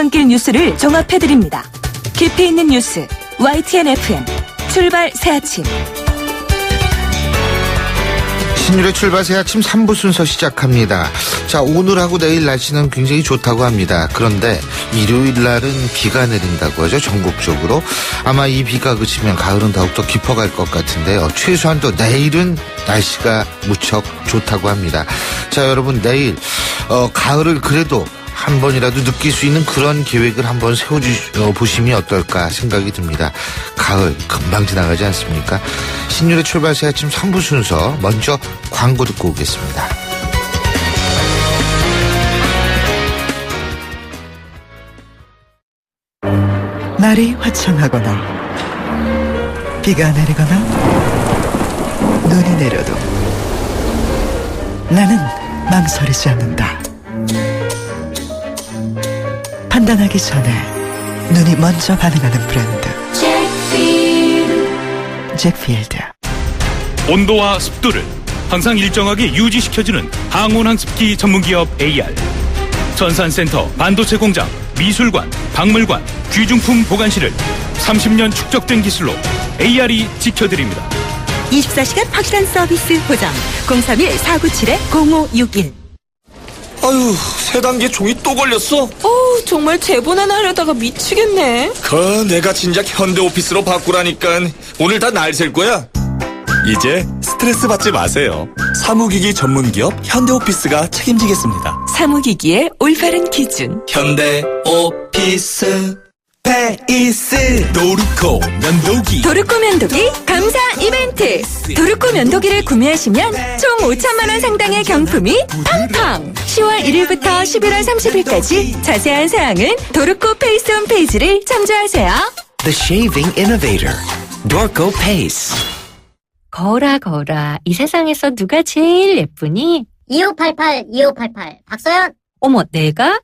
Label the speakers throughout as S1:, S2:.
S1: 출근길 뉴스를 종합해드립니다. 깊이 있는 뉴스 YTN FM 출발 새 아침.
S2: 신율의 출발 새 아침 3부 순서 시작합니다. 자, 오늘하고 내일 날씨는 굉장히 좋다고 합니다. 그런데 일요일 날은 비가 내린다고 하죠. 전국적으로. 아마 이 비가 그치면 가을은 더욱더 깊어갈 것 같은데요. 최소한도 내일은 날씨가 무척 좋다고 합니다. 자, 여러분 내일 가을을 그래도 한 번이라도 느낄 수 있는 그런 계획을 한번 세워보시면 어떨까 생각이 듭니다. 가을 금방 지나가지 않습니까? 신율의 출발 새 아침 3부 순서 먼저 광고 듣고 오겠습니다.
S3: 날이 화창하거나 비가 내리거나 눈이 내려도 나는 망설이지 않는다. 판단하기 전에 눈이 먼저 반응하는 브랜드 잭필드.
S4: 온도와 습도를 항상 일정하게 유지시켜주는 항온항습기 전문기업 AR. 전산센터, 반도체 공장, 미술관, 박물관, 귀중품 보관실을 30년 축적된 기술로 AR이 지켜드립니다.
S1: 24시간 확실한 서비스 보장 031-497-0561.
S5: 아유, 세 단계 종이 또 걸렸어?
S1: 정말 제본 하나 하려다가 미치겠네.
S5: 내가 진작 현대오피스로 바꾸라니까. 오늘 다 날 셀 거야. 이제 스트레스 받지 마세요. 사무기기 전문기업 현대오피스가 책임지겠습니다.
S1: 사무기기의 올바른 기준
S5: 현대오피스 페이스
S4: 도르코 면도기.
S1: 도르코 면도기 감사 이벤트. 도르코 면도기를 구매하시면 총 5천만원 상당의 경품이 팡팡. 10월 1일부터 11월 30일까지 자세한 사항은 도르코 페이스 홈페이지를 참조하세요.
S6: The Shaving Innovator, Dorco Pace.
S7: 거울아, 이 세상에서 누가 제일 예쁘니?
S8: 2588 박서연.
S7: 어머, 내가?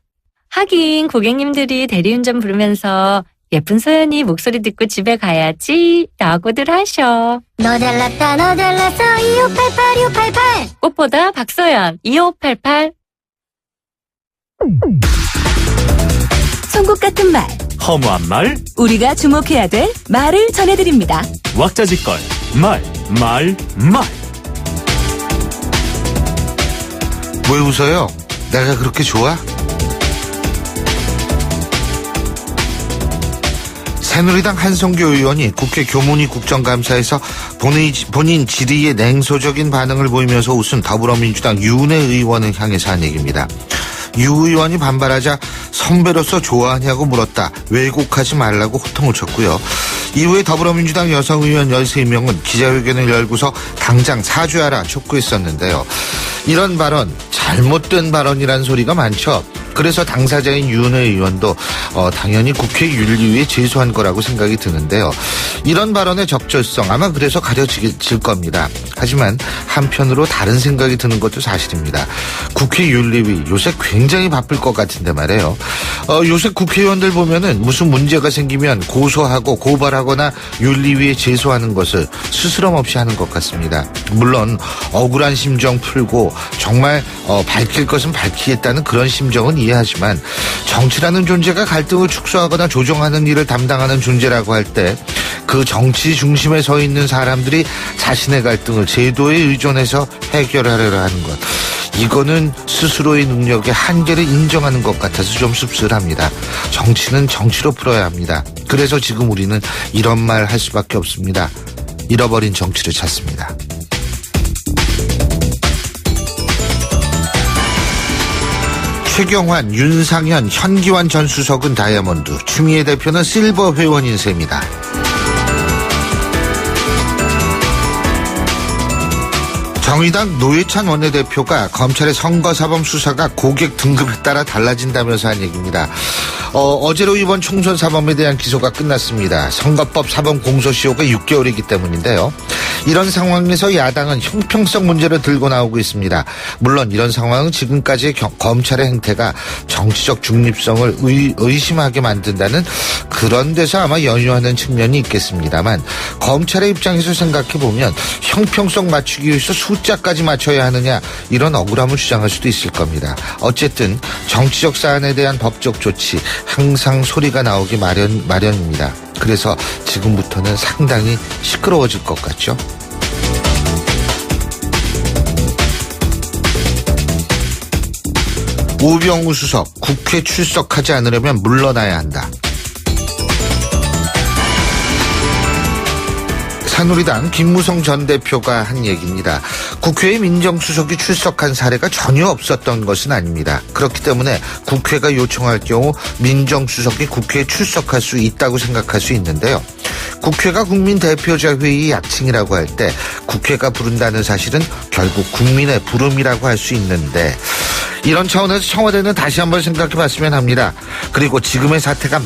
S7: 하긴 고객님들이 대리운전 부르면서 예쁜 소연이 목소리 듣고 집에 가야지 라고들 하셔.
S8: 너 잘났다 너 잘났어 2588
S7: 꽃보다 박소연 2588.
S1: 송곳 같은 말,
S4: 허무한 말,
S1: 우리가 주목해야 될 말을 전해드립니다.
S4: 왁자지껄, 말.
S2: 왜 웃어요? 내가 그렇게 좋아? 새누리당 한성교 의원이 국회 교문위 국정감사에서 본인 질의에 냉소적인 반응을 보이면서 웃은 더불어민주당 윤해 의원을 향해서 한 얘기입니다. 유 의원이 반발하자 선배로서 좋아하냐고 물었다. 왜곡하지 말라고 호통을 쳤고요. 이후에 더불어민주당 여성 의원 13명은 기자회견을 열고서 당장 사죄하라 촉구했었는데요. 이런 발언, 잘못된 발언이란 소리가 많죠. 그래서 당사자인 윤해 의원도 당연히 국회 윤리위에 제소한 거라고 생각이 드는데요. 이런 발언의 적절성 아마 그래서 가려질 겁니다. 하지만 한편으로 다른 생각이 드는 것도 사실입니다. 국회 윤리위 요새 굉장히 바쁠 것 같은데 말이에요. 요새 국회의원들 보면은 무슨 문제가 생기면 고소하고 고발하거나 윤리위에 제소하는 것을 스스럼 없이 하는 것 같습니다. 물론 억울한 심정 풀고 정말 밝힐 것은 밝히겠다는 그런 심정은 이해하지만 정치라는 존재가 갈등을 축소하거나 조정하는 일을 담당하는 존재라고 할 때 그 정치 중심에 서 있는 사람들이 자신의 갈등을 제도에 의존해서 해결하려고 하는 것, 이거는 스스로의 능력의 한계를 인정하는 것 같아서 좀 씁쓸합니다. 정치는 정치로 풀어야 합니다. 그래서 지금 우리는 이런 말 할 수밖에 없습니다. 잃어버린 정치를 찾습니다. 최경환, 윤상현, 현기환 전 수석은 다이아몬드, 추미애 대표는 실버 회원인 셈이다. 정의당 노회찬 원내대표가 검찰의 선거사범 수사가 고객 등급에 따라 달라진다면서 한 얘기입니다. 어제로 이번 총선 사범에 대한 기소가 끝났습니다. 선거법 사범 공소시효가 6개월이기 때문인데요. 이런 상황에서 야당은 형평성 문제를 들고 나오고 있습니다. 물론 이런 상황은 지금까지의 검찰의 행태가 정치적 중립성을 의심하게 만든다는 그런 데서 아마 연유하는 측면이 있겠습니다만, 검찰의 입장에서 생각해보면 형평성 맞추기 위해서 숫자까지 맞춰야 하느냐, 이런 억울함을 주장할 수도 있을 겁니다. 어쨌든 정치적 사안에 대한 법적 조치, 항상 소리가 나오기 마련입니다. 그래서 지금부터는 상당히 시끄러워질 것 같죠? 우병우 수석, 국회 출석하지 않으려면 물러나야 한다. 새누리당 김무성 전 대표가 한 얘기입니다. 국회에 민정수석이 출석한 사례가 전혀 없었던 것은 아닙니다. 그렇기 때문에 국회가 요청할 경우 민정수석이 국회에 출석할 수 있다고 생각할 수 있는데요. 국회가 국민 대표자 회의 약칭이라고 할 때 국회가 부른다는 사실은 결국 국민의 부름이라고 할 수 있는데 이런 차원에서 청와대는 다시 한번 생각해봤으면 합니다. 그리고 지금의 사태가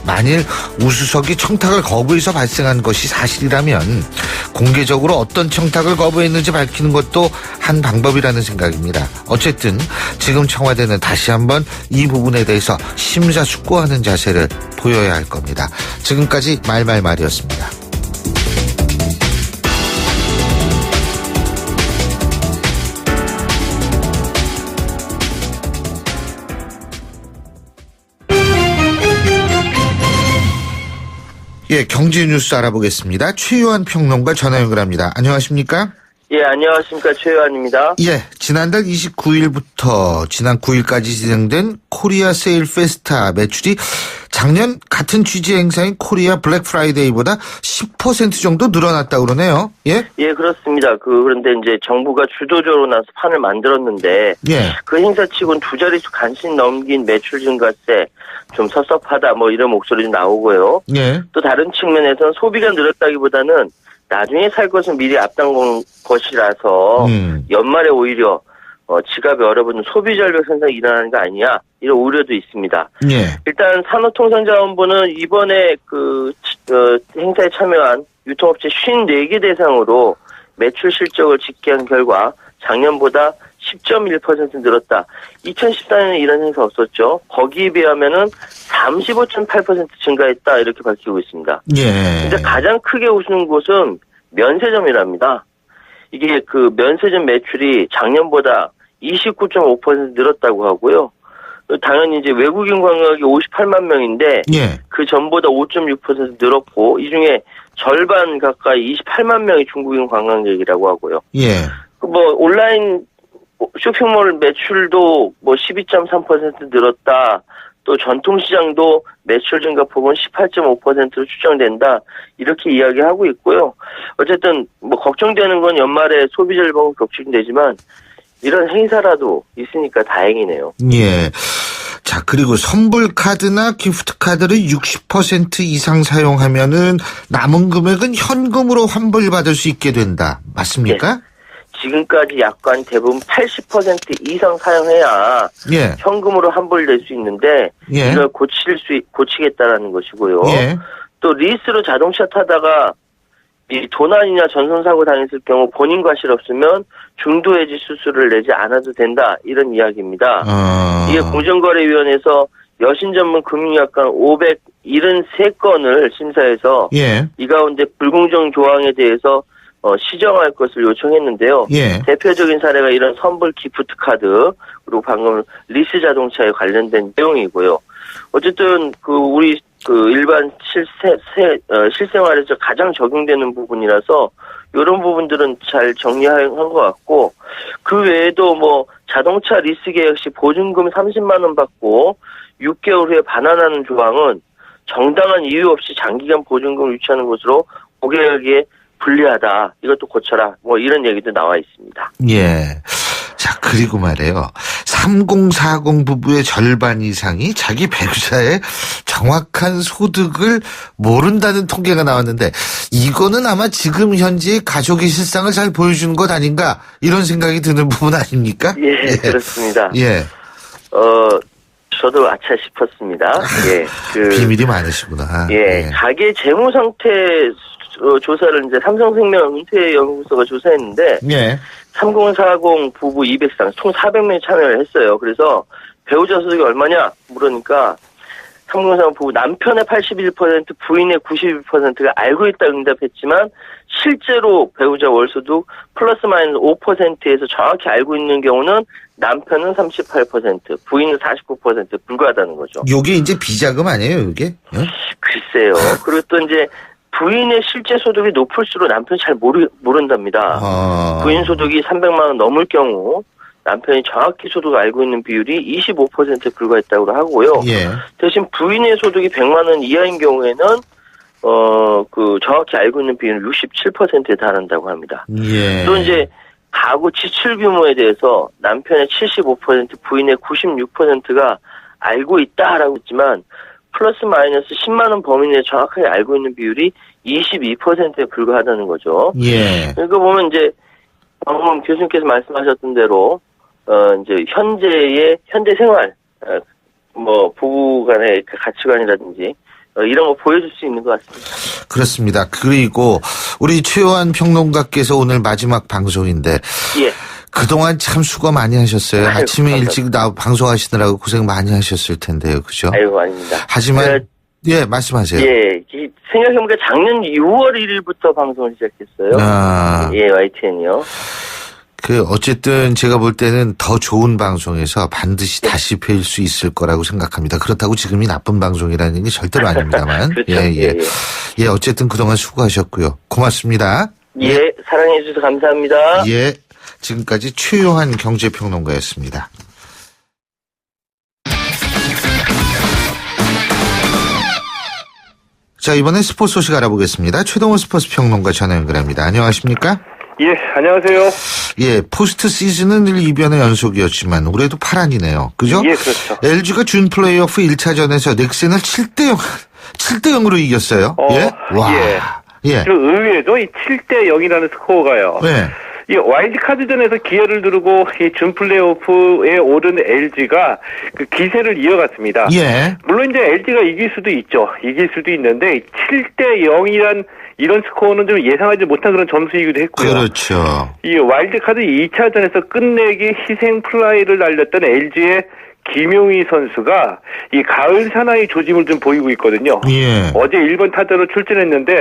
S2: 만일 우수석이 청탁을 거부해서 발생한 것이 사실이라면 공개적으로 어떤 청탁을 거부했는지 밝히는 것도 한 방법이라는 생각입니다. 어쨌든 지금 청와대는 다시 한번 이 부분에 대해서 심사숙고하는 자세를 보여야 할 겁니다. 지금까지 말말말이었습니다. 예, 경제 뉴스 알아보겠습니다. 최요한 평론가 전화 연결합니다. 안녕하십니까?
S9: 예, 안녕하십니까. 최요한입니다.
S2: 예, 지난달 29일부터 지난 9일까지 진행된 코리아 세일 페스타 매출이 작년 같은 취지 행사인 코리아 블랙 프라이데이보다 10% 정도 늘어났다고 그러네요. 예?
S9: 예, 그렇습니다. 그런데 이제 정부가 주도적으로 나서 판을 만들었는데
S2: 예.
S9: 그 행사치고는 두 자릿수 간신히 넘긴 매출 증가세 좀 섭섭하다 뭐 이런 목소리도 나오고요.
S2: 예.
S9: 또 다른 측면에서는 소비가 늘었다기보다는 나중에 살 것은 미리 앞당긴 것이라서 연말에 오히려 지갑이 얼어붙는 소비 절벽 현상이 일어나는 거 아니냐 이런 우려도 있습니다.
S2: 예.
S9: 일단 산업통상자원부는 이번에 행사에 참여한 유통업체 54개 대상으로 매출 실적을 집계한 결과 작년보다 10.1% 늘었다. 2014년에 이런 행사 없었죠. 거기에 비하면은 35.8% 증가했다 이렇게 밝히고 있습니다.
S2: 예.
S9: 근데 가장 크게 웃는 곳은 면세점이랍니다. 이게 면세점 매출이 작년보다 29.5% 늘었다고 하고요. 당연히 이제 외국인 관광객이 58만 명인데
S2: 예.
S9: 그 전보다 5.6% 늘었고 이 중에 절반 가까이 28만 명이 중국인 관광객이라고 하고요.
S2: 예.
S9: 온라인 쇼핑몰 매출도 12.3% 늘었다. 또 전통시장도 매출 증가폭은 18.5%로 추정된다. 이렇게 이야기하고 있고요. 어쨌든 걱정되는 건 연말에 소비 절벽은 격추되지만 이런 행사라도 있으니까 다행이네요.
S2: 예. 자, 그리고 선불 카드나 기프트 카드를 60% 이상 사용하면은 남은 금액은 현금으로 환불받을 수 있게 된다. 맞습니까?
S9: 네. 지금까지 약관 대부분 80% 이상 사용해야
S2: 예.
S9: 현금으로 환불될 수 있는데
S2: 예.
S9: 이걸 고치겠다라는 것이고요.
S2: 예.
S9: 또 리스로 자동차 타다가 이 도난이나 전손사고 당했을 경우 본인 과실 없으면 중도해지 수수료를 내지 않아도 된다 이런 이야기입니다. 이게 공정거래위원회에서 여신 전문 금융약관 573건을 심사해서
S2: 예.
S9: 이 가운데 불공정 조항에 대해서 시정할 것을 요청했는데요.
S2: 예.
S9: 대표적인 사례가 이런 선불 기프트 카드 그리고 방금 리스 자동차에 관련된 내용이고요. 어쨌든 우리 일반 실생활에서 가장 적용되는 부분이라서 이런 부분들은 잘 정리한 것 같고 그 외에도 자동차 리스 계약 시 보증금 30만 원 받고 6개월 후에 반환하는 조항은 정당한 이유 없이 장기간 보증금을 유치하는 것으로 고객에게 불리하다. 이것도 고쳐라. 이런 얘기도 나와 있습니다.
S2: 예. 자, 그리고 말이에요. 3040 부부의 절반 이상이 자기 배우자의 정확한 소득을 모른다는 통계가 나왔는데 이거는 아마 지금 현재의 가족의 실상을 잘 보여주는 것 아닌가 이런 생각이 드는 부분 아닙니까?
S9: 예, 그렇습니다.
S2: 예.
S9: 저도 아차 싶었습니다. 예.
S2: 비밀이 많으시구나.
S9: 예. 가계 재무 상태 조사를 이제 삼성생명 은퇴연구소가 조사했는데
S2: 예.
S9: 3040 부부 200상 총 400명이 참여를 했어요. 그래서 배우자 소득이 얼마냐 물으니까 상봉사만 보고 남편의 81%, 부인의 92%가 알고 있다 응답했지만 실제로 배우자 월소득 플러스 마이너스 5%에서 정확히 알고 있는 경우는 남편은 38%, 부인은 49% 불과하다는 거죠.
S2: 요게 이제 비자금 아니에요, 요게? 예?
S9: 글쎄요. 그리고 또 이제 부인의 실제 소득이 높을수록 남편이 잘 모른답니다. 부인 소득이 300만 원 넘을 경우 남편이 정확히 소득을 알고 있는 비율이 25%에 불과했다고 하고요.
S2: 예.
S9: 대신 부인의 소득이 100만 원 이하인 경우에는 정확히 알고 있는 비율은 67%에 달한다고 합니다.
S2: 예.
S9: 또 이제 가구 지출 규모에 대해서 남편의 75%, 부인의 96%가 알고 있다라고 했지만 플러스 마이너스 10만 원 범위 내에 정확하게 알고 있는 비율이 22%에 불과하다는 거죠.
S2: 예.
S9: 그러니까 보면 이제 방금 교수님께서 말씀하셨던 대로 이제 현대 생활 부부 간의 그 가치관이라든지 이런 거 보여줄 수 있는 것 같습니다.
S2: 그렇습니다. 그리고 우리 최요한 평론가께서 오늘 마지막 방송인데
S9: 예.
S2: 그동안 참 수고 많이 하셨어요.
S9: 아이고,
S2: 아침에
S9: 감사합니다.
S2: 일찍 방송하시느라고 고생 많이 하셨을 텐데요. 그죠?
S9: 아이고 아닙니다.
S2: 하지만 예, 말씀하세요.
S9: 예, 생각해보니까 작년 6월 1일부터 방송을 시작했어요. 예, YTN이요.
S2: 어쨌든 제가 볼 때는 더 좋은 방송에서 반드시 다시 뵐 수 있을 거라고 생각합니다. 그렇다고 지금이 나쁜 방송이라는 게 절대로 아닙니다만.
S9: 그렇죠.
S2: 예, 어쨌든 그동안 수고하셨고요. 고맙습니다.
S9: 예, 사랑해 주셔서 감사합니다.
S2: 예, 지금까지 최요한 경제평론가였습니다. 자, 이번엔 스포츠 소식 알아보겠습니다. 최동훈 스포츠 평론가 전화 연결합니다. 안녕하십니까?
S10: 예, 안녕하세요.
S2: 예, 포스트 시즌은 늘 이변의 연속이었지만 올해도 파란이네요. 그죠?
S10: 예, 그렇죠.
S2: LG가 준 플레이오프 1차전에서 넥센을 7대0으로 이겼어요. 예? 와. 예.
S10: 의외죠. 이 7대 0이라는 스코어가요.
S2: 네.
S10: 이 와일드카드전에서 기회를 누르고 이 준 플레이오프에 오른 LG가 그 기세를 이어갔습니다.
S2: 예.
S10: 물론 이제 LG가 이길 수도 있죠. 이길 수도 있는데 7대 0이란 이런 스코어는 좀 예상하지 못한 그런 점수이기도 했고요.
S2: 그렇죠.
S10: 이 와일드카드 2차전에서 끝내기 희생 플라이를 날렸던 LG의 김용희 선수가 이 가을 사나이 조짐을 좀 보이고 있거든요.
S2: 예.
S10: 어제 1번 타자로 출전했는데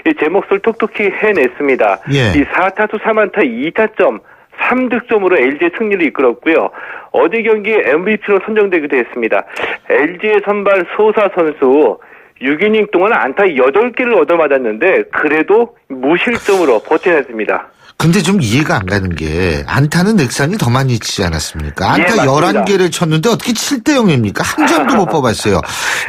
S10: 이 제 몫을 톡톡히 해냈습니다.
S2: 예.
S10: 이 4타수 3안타 2타점 3득점으로 LG의 승리를 이끌었고요. 어제 경기 MVP로 선정되기도 했습니다. LG의 선발 소사 선수 6이닝 동안 안타 8개를 얻어맞았는데 그래도 무실점으로 버텨냈습니다.
S2: 근데 좀 이해가 안 가는 게 안타는 넥산이 더 많이 치지 않았습니까? 안타
S10: 예,
S2: 11개를 쳤는데 어떻게 7대 0입니까? 한 점도 못 뽑았어요.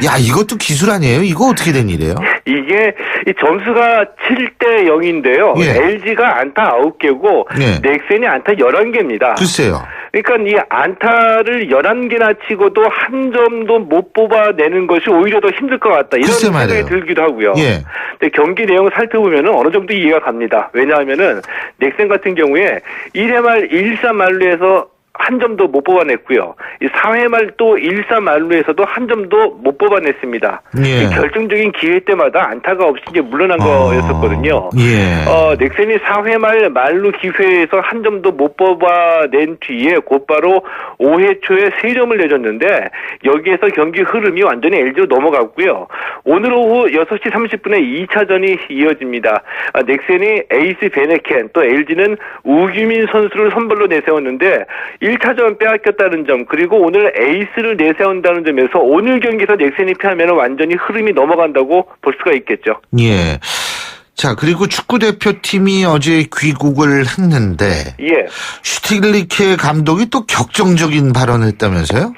S2: 야, 이것도 기술 아니에요? 이거 어떻게 된 일이에요?
S10: 이게 이 점수가 7대 0인데요.
S2: 예.
S10: LG가 안타 9개고
S2: 예.
S10: 넥센이 안타 11개입니다.
S2: 글쎄요.
S10: 그러니까 이 안타를 11개나 치고도 한 점도 못 뽑아내는 것이 오히려 더 힘들 것 같다. 이런
S2: 글쎄
S10: 생각이
S2: 말이에요.
S10: 들기도 하고요.
S2: 예.
S10: 근데 경기 내용을 살펴보면 어느 정도 이해가 갑니다. 왜냐하면은 넥센 같은 경우에 1회 말 1사 만루에서 한 점도 못 뽑아냈고요. 이 4회 말 또 1사 만루에서도 한 점도 못 뽑아냈습니다.
S2: 예.
S10: 이 결정적인 기회 때마다 안타가 없이 이제 물러난 거였었거든요.
S2: 예.
S10: 넥센이 4회 말 만루 기회에서 한 점도 못 뽑아낸 뒤에 곧바로 5회 초에 3점을 내줬는데 여기에서 경기 흐름이 완전히 LG로 넘어갔고요. 오늘 오후 6시 30분에 2차전이 이어집니다. 넥센이 에이스 베네켄 또 LG는 우규민 선수를 선발로 내세웠는데 1차전 빼앗겼다는 점 그리고 오늘 에이스를 내세운다는 점에서 오늘 경기에서 넥센이 패하면 완전히 흐름이 넘어간다고 볼 수가 있겠죠.
S2: 예. 자, 그리고 축구대표팀이 어제 귀국을 했는데
S10: 예.
S2: 슈틸리케 감독이 또 격정적인 발언을 했다면서요?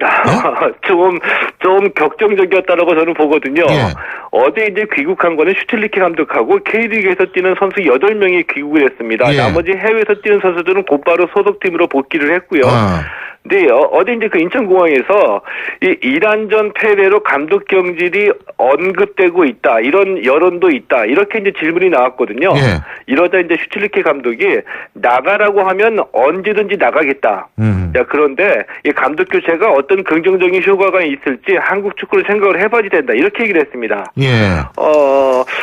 S10: 좀 격정적이었다라고 저는 보거든요.
S2: 예.
S10: 어제 이제 귀국한 거는 슈틸리케 감독하고 K리그에서 뛰는 선수 8명이 귀국을 했습니다.
S2: 예.
S10: 나머지 해외에서 뛰는 선수들은 곧바로 소속팀으로 복귀를 했고요. 근데 어제 이제 그 인천공항에서 이 이란전 패배로 감독 경질이 언급되고 있다. 이런 여론도 있다. 이렇게 이제 질문이 나왔거든요.
S2: 예.
S10: 이러자 이제 슈틸리케 감독이 나가라고 하면 언제든지 나가겠다. 자, 그런데 이 감독 교체가 어떤 긍정적인 효과가 있을지 한국 축구를 생각을 해봐야 된다. 이렇게 얘기를 했습니다.
S2: 예.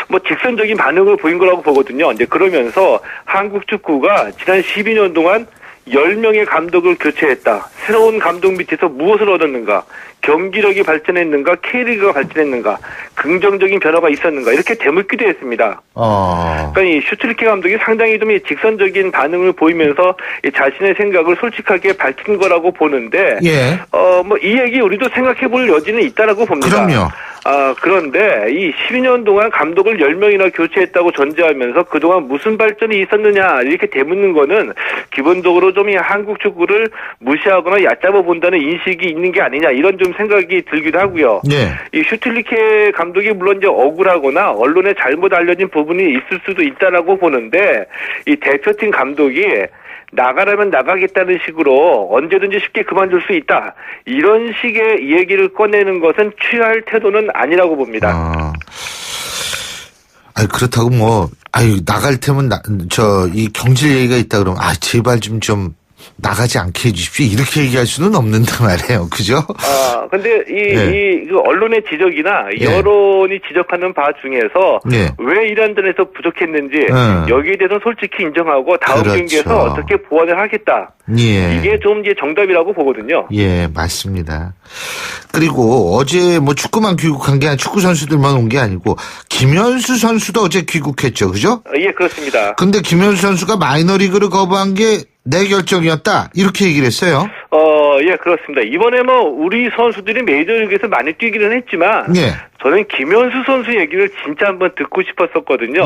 S10: 뭐 직선적인 반응을 보인 거라고 보거든요. 이제 그러면서 한국 축구가 지난 12년 동안 10명의 감독을 교체했다. 새로운 감독 밑에서 무엇을 얻었는가? 경기력이 발전했는가? K리그가 발전했는가? 긍정적인 변화가 있었는가? 이렇게 되묻기도 했습니다. 그러니까 이 슈틸리케 감독이 상당히 좀 직선적인 반응을 보이면서 이 자신의 생각을 솔직하게 밝힌 거라고 보는데,
S2: 예.
S10: 뭐 이 얘기 우리도 생각해 볼 여지는 있다라고 봅니다.
S2: 그럼요.
S10: 그런데 이 12년 동안 감독을 10명이나 교체했다고 전제하면서 그동안 무슨 발전이 있었느냐 이렇게 되묻는 거는 기본적으로 좀 이 한국 축구를 무시하거나 얕잡아 본다는 인식이 있는 게 아니냐 이런 좀 생각이 들기도 하고요.
S2: 예.
S10: 이 슈틸리케 감독이 물론 이제 억울하거나 언론에 잘못 알려진 부분이 있을 수도 있다라고 보는데 이 대표팀 감독이 나가라면 나가겠다는 식으로 언제든지 쉽게 그만둘 수 있다. 이런 식의 얘기를 꺼내는 것은 취할 태도는 아니라고 봅니다.
S2: 그렇다고 나갈 테면 이 경질 얘기가 있다 그러면 제발 좀 나가지 않게 해주십시오. 이렇게 얘기할 수는 없는데 말이에요. 그죠?
S10: 근데 그 언론의 지적이나 여론이 지적하는 바 중에서 왜 이런 점에서 부족했는지 여기에 대해서 솔직히 인정하고 다음 경기에서 어떻게 보완을 하겠다. 이게 좀 이제 정답이라고 보거든요.
S2: 예, 맞습니다. 그리고 어제 축구만 귀국한 게 아니라 축구 선수들만 온 게 아니고 김현수 선수도 어제 귀국했죠. 그죠?
S10: 예, 그렇습니다.
S2: 근데 김현수 선수가 마이너리그를 거부한 게 내 결정이었다. 이렇게 얘기를 했어요.
S10: 예, 그렇습니다. 이번에 우리 선수들이 메이저리그에서 많이 뛰기는 했지만, 저는 김현수 선수 얘기를 진짜 한번 듣고 싶었었거든요.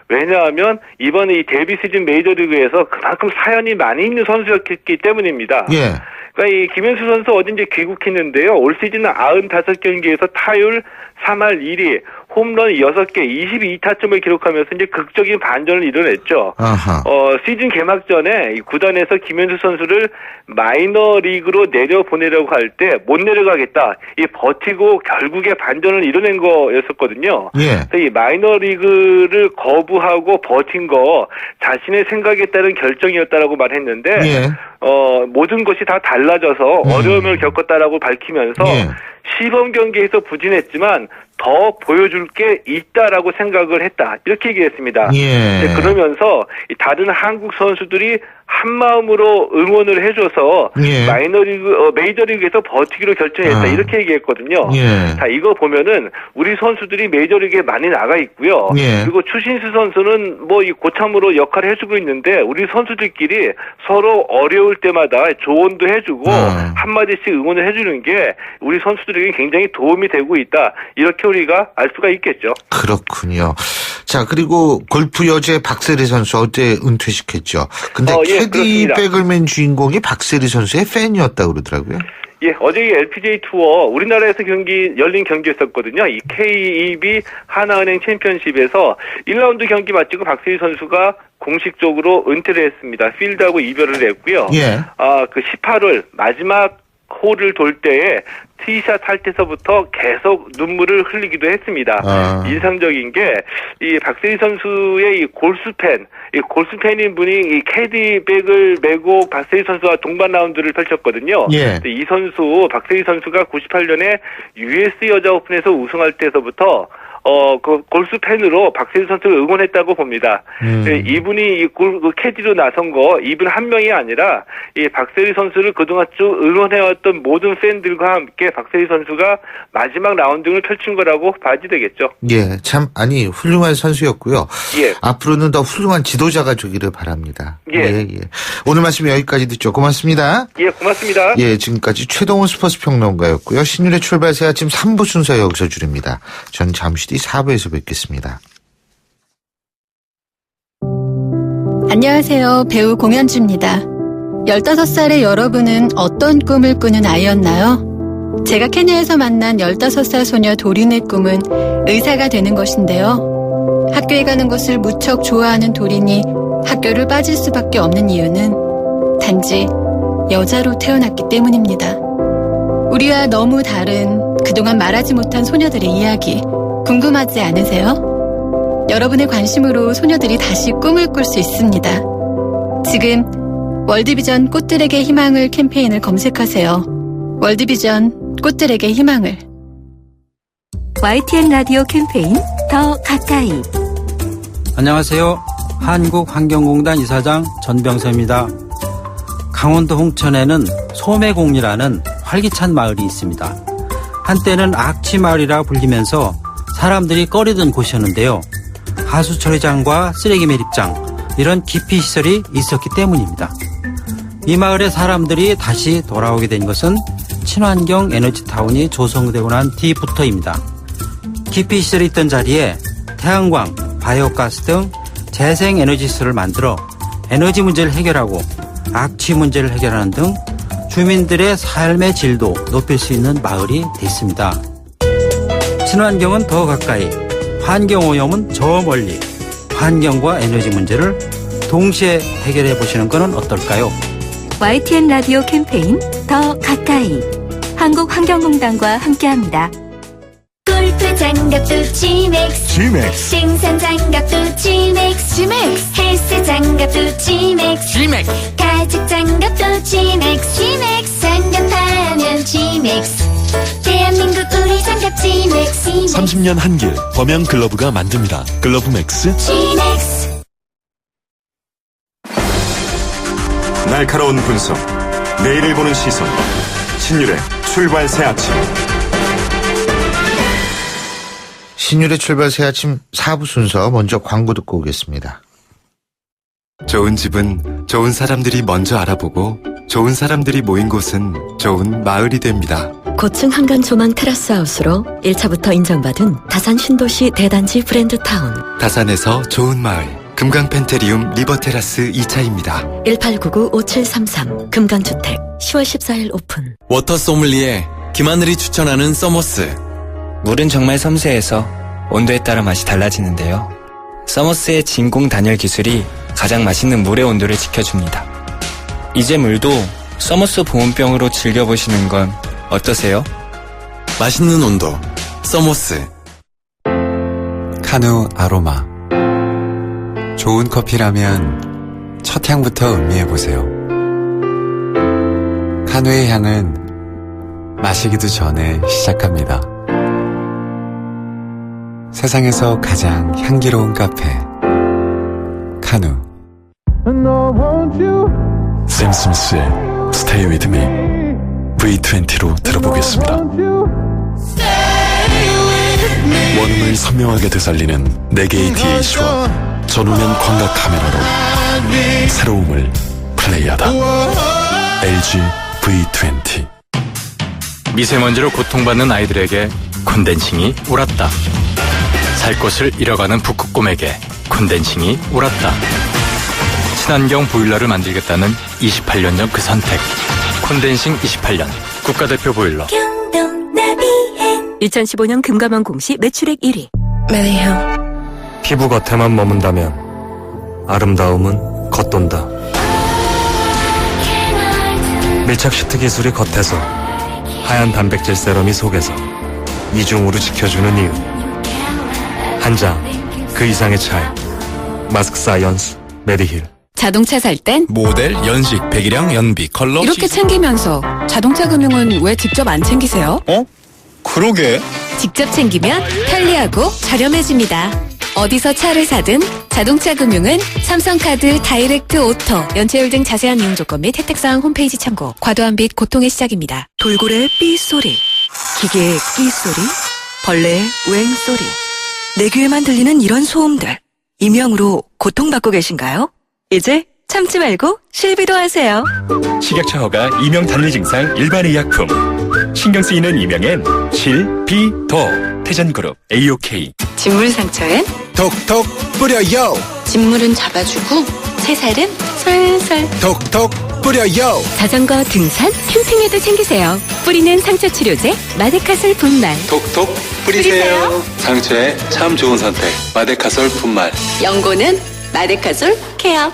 S10: 왜냐하면 이번에 이 데뷔 시즌 메이저리그에서 그만큼 사연이 많이 있는 선수였기 때문입니다. 그러니까 이 김현수 선수 어제 이제 귀국했는데요. 올 시즌 95경기에서 타율 3할 1위, 홈런 6개, 22타점을 기록하면서 이제 극적인 반전을 이뤄냈죠. 시즌 개막 전에 이 구단에서 김현수 선수를 마이너리그로 내려보내려고 할 때 못 내려가겠다. 이 버티고 결국에 반전을 이뤄낸 거였었거든요. 그래서 이 마이너리그를 거부하고 버틴 거 자신의 생각에 따른 결정이었다라고 말했는데 모든 것이 다 달라져서 어려움을 겪었다라고 밝히면서 시범 경기에서 부진했지만 더 보여줄 게 있다라고 생각을 했다. 이렇게 얘기했습니다. 그러면서 다른 한국 선수들이 한 마음으로 응원을 해줘서 메이저리그에서 버티기로 결정했다. 이렇게 얘기했거든요. 자, 이거 보면은 우리 선수들이 메이저리그에 많이 나가 있고요. 그리고 추신수 선수는 이 고참으로 역할을 해주고 있는데 우리 선수들끼리 서로 어려울 때마다 조언도 해주고 한마디씩 응원을 해주는 게 우리 선수들에게 굉장히 도움이 되고 있다. 이렇게 우리가 알 수가 있겠죠.
S2: 그렇군요. 자, 그리고 골프 여제 박세리 선수 어제 은퇴시켰죠. 근데 캐디백을 맨 주인공이 박세리 선수의 팬이었다고 그러더라고요.
S10: 예, 어제 이 LPGA 투어 우리나라에서 열린 경기였었거든요. 이 KEB 하나은행 챔피언십에서 1라운드 경기 마치고 박세리 선수가 공식적으로 은퇴를 했습니다. 필드하고 이별을 했고요. 그 18홀 마지막 홀을 돌 때에 티샷 할 때서부터 계속 눈물을 흘리기도 했습니다. 인상적인 게 이 박세리 선수의 이 골수팬인 분이 이 캐디백을 메고 박세리 선수와 동반 라운드를 펼쳤거든요. 이 선수 박세리 선수가 98년에 US 여자 오픈에서 우승할 때서부터 그 골수 팬으로 박세리 선수를 응원했다고 봅니다. 이분이 그 캐디로 나선 거 이분 한 명이 아니라 이 박세리 선수를 그동안 쭉 응원해왔던 모든 팬들과 함께 박세리 선수가 마지막 라운딩을 펼친 거라고 봐야지 되겠죠.
S2: 참 훌륭한 선수였고요. 앞으로는 더 훌륭한 지도자가 되기를 바랍니다. 오늘 말씀 여기까지 듣죠. 고맙습니다.
S10: 고맙습니다.
S2: 지금까지 최동훈 스포츠 평론가였고요. 신율의 출발 새 아침 3부 순서 여기서 줄입니다. 전 잠시 뒤 4부에서 뵙겠습니다.
S11: 안녕하세요. 배우 공연주입니다. 15살의 여러분은 어떤 꿈을 꾸는 아이였나요? 제가 케냐에서 만난 15살 소녀 도린의 꿈은 의사가 되는 것인데요. 학교에 가는 것을 무척 좋아하는 도린이 학교를 빠질 수밖에 없는 이유는 단지 여자로 태어났기 때문입니다. 우리와 너무 다른 그동안 말하지 못한 소녀들의 이야기 궁금하지 않으세요? 여러분의 관심으로 소녀들이 다시 꿈을 꿀 수 있습니다. 지금 월드비전 꽃들에게 희망을 캠페인을 검색하세요. 월드비전 꽃들에게 희망을.
S1: YTN 라디오 캠페인 더 가까이.
S12: 안녕하세요. 한국환경공단 이사장 전병서입니다. 강원도 홍천에는 소매공리라는 활기찬 마을이 있습니다. 한때는 악취마을이라 불리면서 사람들이 꺼리던 곳이었는데요. 하수처리장과 쓰레기 매립장, 이런 기피시설이 있었기 때문입니다. 이 마을에 사람들이 다시 돌아오게 된 것은 친환경 에너지타운이 조성되고 난 뒤부터입니다. 기피시설이 있던 자리에 태양광, 바이오가스 등 재생에너지시설을 만들어 에너지 문제를 해결하고 악취 문제를 해결하는 등 주민들의 삶의 질도 높일 수 있는 마을이 됐습니다. 친환경은 더 가까이, 환경오염은 저 멀리, 환경과 에너지 문제를 동시에 해결해 보시는 것은 어떨까요?
S1: YTN 라디오 캠페인 더 가까이 한국환경공단과 함께합니다.
S8: 골프 장갑도 Gmax 생산 장갑도 Gmax 헬스 장갑도 Gmax 가죽 장갑도 Gmax 장갑하면 Gmax 대한민국 우리 장갑 Gmax
S13: 30년 한길 범양 글러브가 만듭니다. 글러브 맥스
S8: Gmax.
S14: 날카로운 분석, 내일을 보는 시선, 신율의 출발 새 아침.
S2: 신율의 출발 새 아침 4부 순서 먼저 광고 듣고 오겠습니다.
S15: 좋은 집은 좋은 사람들이 먼저 알아보고 좋은 사람들이 모인 곳은 좋은 마을이 됩니다.
S16: 고층 한간 조망 테라스 하우스로 1차부터 인정받은 다산 신도시 대단지 브랜드타운.
S15: 다산에서 좋은 마을 금강 펜테리움 리버테라스 2차입니다.
S16: 1899-5733 금강주택 10월 14일 오픈.
S17: 워터 소믈리에 김하늘이 추천하는 서머스.
S18: 물은 정말 섬세해서 온도에 따라 맛이 달라지는데요. 서머스의 진공 단열 기술이 가장 맛있는 물의 온도를 지켜줍니다. 이제 물도 서머스 보온병으로 즐겨보시는 건 어떠세요?
S17: 맛있는 온도 서머스.
S15: 카누 아로마. 좋은 커피라면 첫 향부터 음미해보세요. 카누의 향은 마시기도 전에 시작합니다. 세상에서 가장 향기로운 카페 카누.
S13: 샘 스미스의 Stay With Me V20로 들어보겠습니다. 원음을 선명하게 되살리는 4개의 DAC와 전후면 광각 카메라로 새로움을 플레이하다. LG V20.
S4: 미세먼지로 고통받는 아이들에게 콘덴싱이 옳았다. 살 곳을 잃어가는 북극곰에게 콘덴싱이 옳았다. 친환경 보일러를 만들겠다는 28년 전 그 선택. 콘덴싱 28년 국가대표 보일러.
S1: 2015년 금감원 공시 매출액 1위.
S19: 메디힐. 피부 겉에만 머문다면 아름다움은 겉돈다. 밀착 시트 기술이 겉에서, 하얀 단백질 세럼이 속에서 이중으로 지켜주는 이유. 한 장, 그 이상의 차이. 마스크 사이언스 메디힐.
S20: 자동차 살 땐
S17: 모델, 연식, 배기량, 연비, 컬러
S20: 이렇게 챙기면서 자동차 금융은 왜 직접 안 챙기세요?
S17: 그러게.
S20: 직접 챙기면 편리하고 저렴해집니다. 어디서 차를 사든 자동차 금융은 삼성카드 다이렉트 오토 연체율 등 자세한 이용 조건 및 혜택사항 홈페이지 참고. 과도한 빚 고통의 시작입니다.
S3: 돌고래의 삐 소리, 기계의 끼 소리, 벌레의 웽 소리. 내 귀에만 들리는 이런 소음들. 이명으로 고통받고 계신가요? 이제 참지 말고 실비도 하세요.
S4: 식약처허가 이명 단리 증상 일반 의약품. 신경 쓰이는 이명엔 실비도. 태전그룹 AOK.
S20: 진물 상처엔
S17: 톡톡 뿌려요.
S20: 진물은 잡아주고 새살은 솔솔.
S17: 톡톡 뿌려요.
S20: 자전거, 등산, 캠핑에도 챙기세요. 뿌리는 상처 치료제 마데카솔 분말.
S17: 톡톡 뿌리세요. 상처에 참 좋은 선택. 마데카솔 분말.
S20: 연고는 마데카솔 케어.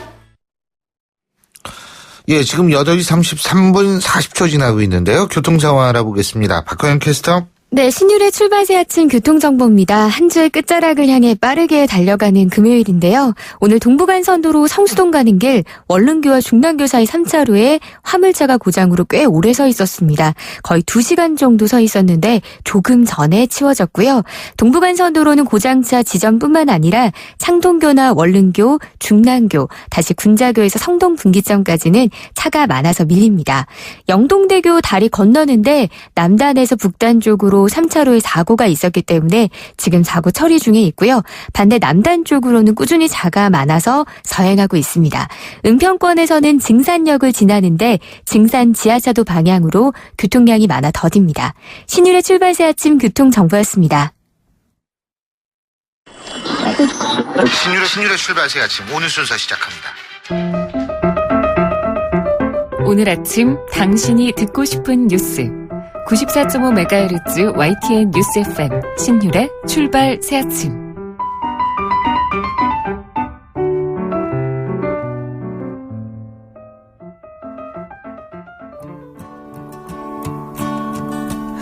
S2: 예, 지금 8시 33분 40초 지나고 있는데요. 교통 상황 알아보겠습니다. 박화영 캐스터.
S21: 네, 신율의 출발새 아침 교통정보입니다. 한 주의 끝자락을 향해 빠르게 달려가는 금요일인데요. 오늘 동부간선도로 성수동 가는 길 원릉교와 중랑교 사이 3차로에 화물차가 고장으로 꽤 오래 서 있었습니다. 거의 2시간 정도 서 있었는데 조금 전에 치워졌고요. 동부간선도로는 고장차 지점뿐만 아니라 창동교나 원릉교, 중랑교, 다시 군자교에서 성동 분기점까지는 차가 많아서 밀립니다. 영동대교 다리 건너는데 남단에서 북단 쪽으로 3차로에 사고가 있었기 때문에 지금 사고 처리 중에 있고요. 반대 남단 쪽으로는 꾸준히 차가 많아서 서행하고 있습니다. 은평권에서는 증산역을 지나는데 증산 지하차도 방향으로 교통량이 많아 더딥니다. 신율의 출발새 아침 교통정보였습니다.
S2: 신율의 출발새 아침 오늘 순서 시작합니다.
S22: 오늘 아침 당신이 듣고 싶은 뉴스 94.5MHz YTN 뉴스 FM 신율의 출발 새 아침.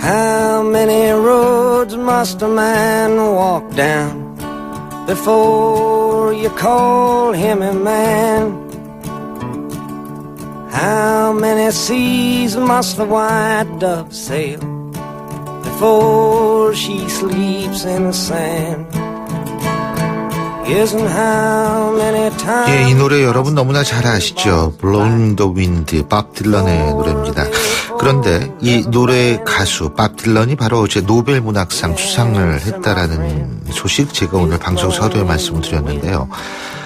S23: How many roads must a man walk down before you call him a man? How many seas must the white dove sail before she sleeps in the sand? Isn't how many times...
S2: 예, 이 노래 여러분 너무나 잘 아시죠? Blowing the Wind, 밥 딜런의 노래입니다. 그런데 이 노래 가수 밥 딜런이 바로 어제 노벨 문학상 수상을 했다라는 소식 제가 오늘 방송 서두에 말씀을 드렸는데요.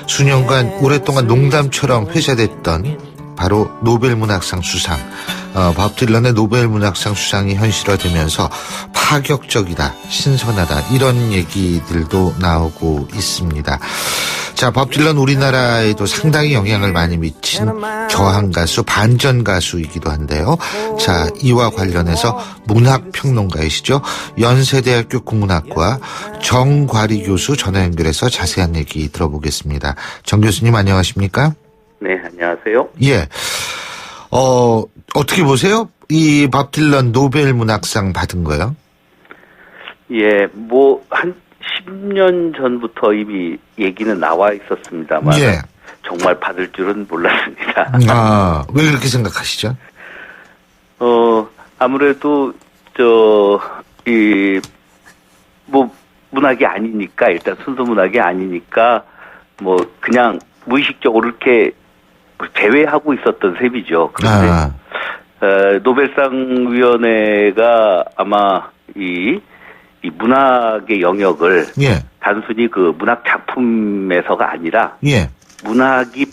S2: 수년간 오랫동안 농담처럼 회자됐던 바로 노벨 문학상 수상, 밥 딜런의 노벨 문학상 수상이 현실화되면서 파격적이다, 신선하다 이런 얘기들도 나오고 있습니다. 자, 밥 딜런 우리나라에도 상당히 영향을 많이 미친 저항 가수, 반전 가수이기도 한데요. 자, 이와 관련해서 문학평론가이시죠. 연세대학교 국문학과 정과리 교수 전화 연결해서 자세한 얘기 들어보겠습니다. 정 교수님 안녕하십니까?
S24: 네, 안녕하세요.
S2: 예. 어떻게 보세요? 이 밥 딜런 노벨 문학상 받은 거요?
S24: 예, 한 10년 전부터 이미 얘기는 나와 있었습니다만.
S2: 예.
S24: 정말 받을 줄은 몰랐습니다.
S2: 아, 왜 그렇게 생각하시죠?
S24: 아무래도, 문학이 아니니까, 일단 순수 문학이 아니니까, 그냥 무의식적으로 이렇게 제외하고 있었던 셈이죠. 그런데 노벨상위원회가 아마 이 문학의 영역을 단순히 그 문학 작품에서가 아니라 문학이